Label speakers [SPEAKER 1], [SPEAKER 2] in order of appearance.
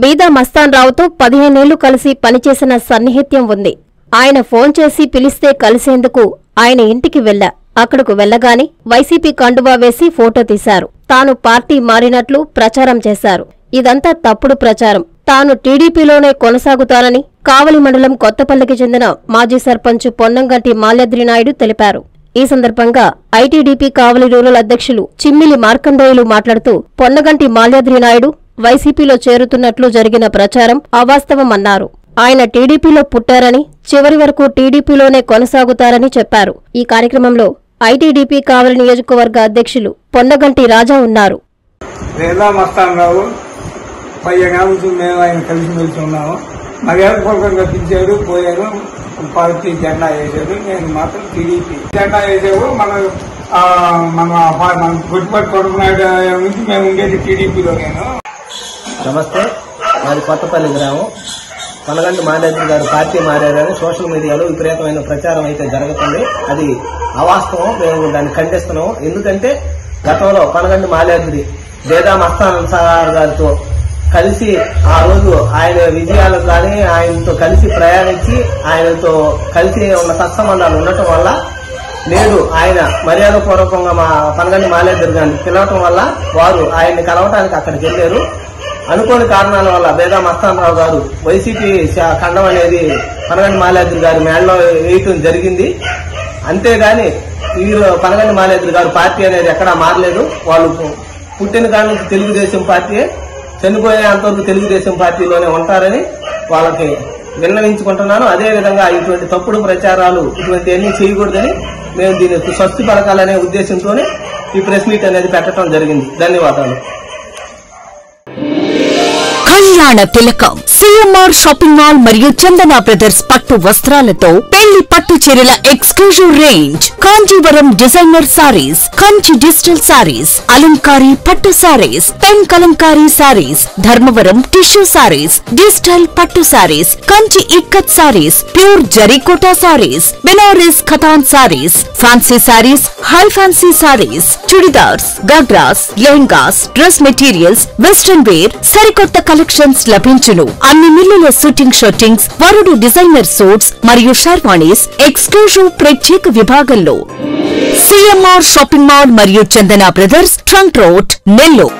[SPEAKER 1] బీదా మస్తాన్ రావుతో 15 ఏళ్లు కలిసి పనిచేసిన సన్నిహిత్యం ఉంది. ఆయన ఫోన్ చేసి పిలిస్తే కలిసేందుకు ఆయన ఇంటికి వెళ్లా. అక్కడకు వెళ్లగానే వైసీపీ కండువా వేసి ఫోటో తీశారు. తాను పార్టీ మారినట్లు ప్రచారం చేశారు. ఇదంతా తప్పుడు ప్రచారం. తాను టీడీపీలోనే కొనసాగుతానని కావలి మండలం కొత్తపల్లికి చెందిన మాజీ సర్పంచ్ పొన్నంగంటి మాల్యాద్రి నాయుడు తెలిపారు. ఈ సందర్భంగా ఐటీడీపీ కావలి రూరల్ అధ్యక్షులు చిమ్మిలి మార్కండేయులు మాట్లాడుతూ పొన్నగంటి మాల్యాద్రి నాయుడు వైసీపీలో చేరుతున్నట్లు జరిగిన ప్రచారం అవాస్తవమన్నారు. ఆయన టీడీపీలో పుట్టారని, చివరి వరకు టీడీపీలోనే కొనసాగుతారని చెప్పారు. ఈ కార్యక్రమంలో ఐటీడీపీ కావలి నియోజకవర్గ అధ్యక్షులు పొన్నగంటి రాజా ఉన్నారు.
[SPEAKER 2] పార్టీ జెండా వేసాడు, నేను మాత్రం టీడీపీ జెండా వేసావు. మన గుడిపట్టి కొడుకున్నాడు నుంచి మేము ఉండేది టీడీపీలో.
[SPEAKER 3] నమస్తే, మాది కొత్తపల్లి గ్రామం. పొన్నగంటి మాల్యాద్రి గారు పార్టీ మారారని సోషల్ మీడియాలో విపరీతమైన ప్రచారం అయితే జరుగుతుంది. అది అవాస్తవం. మేము దాన్ని ఖండిస్తున్నాం. ఎందుకంటే గతంలో పొన్నగంటి మాల్యాద్రి బీదా మస్తాన్ సార్ గారితో కలిసి ఆ రోజు ఆయన విజయాలకు కానీ ఆయనతో కలిసి ప్రయాణించి ఆయనతో కలిసి ఉన్న సత్సంబంధాలు ఉండటం వల్ల నేడు ఆయన మర్యాదపూర్వకంగా మా పొన్నగంటి మాల్యాద్రి గారిని పిలవటం వల్ల వారు ఆయన్ని కలవటానికి అక్కడికి వెళ్లారు. అనుకోని కారణాల వల్ల బీదా మస్తాన్ రావు గారు వైసీపీ ఖండం అనేది పొన్నగంటి మాల్యాద్రి గారి మేడలో వేయటం జరిగింది. అంతేగాని వీరు పొన్నగంటి మాల్యాద్రి గారు పార్టీ అనేది ఎక్కడా మారలేదు. వాళ్ళు పుట్టిన కాడి నుంచి తెలుగుదేశం పార్టీ, చనిపోయేంతవరకు తెలుగుదేశం పార్టీలోనే ఉంటారని వాళ్ళకి విన్నవించుకుంటున్నాను. అదేవిధంగా ఇటువంటి తప్పుడు ప్రచారాలు ఇటువంటి అన్ని చేయకూడదని మేము దీనికి స్వస్తి పలకాలనే ఉద్దేశంతోనే ఈ ప్రెస్ మీట్ అనేది పెట్టడం జరిగింది. ధన్యవాదాలు.
[SPEAKER 4] కళ్యాణ తిలకం సిఎంఆర్ షాపింగ్ మాల్ మరియు చందన బ్రదర్స్ పట్టు వస్త్రాలతో పెళ్లి పట్టు చీరల exclusive range, Kanjeevaram designer sarees, Kanchi digital sarees, అలంకారీ పట్టు sarees, pen Kalamkari sarees, Dharmavaram tissue sarees, digital పట్టు sarees, Kanchi ikkat sarees, pure జరీకోటా సారీస్, బెనారస్ ఖతాన్ sarees, fancy sarees, high fancy sarees, chudidars, ghagras, lehengas, dress materials, western wear, సరికొత్త కలెక్షన్స్ లభించును. అన్ని మిల్లుల షూటింగ్ షర్టింగ్స్, వరుడు డిజైనర్ సూట్స్ మరియు షర్వాణీస్ ఎక్స్క్లూజివ్ ప్రత్యేక విభాగంలో సిఎంఆర్ షాపింగ్ మాల్ మరియు Chandana brothers, trunk road, Nellore.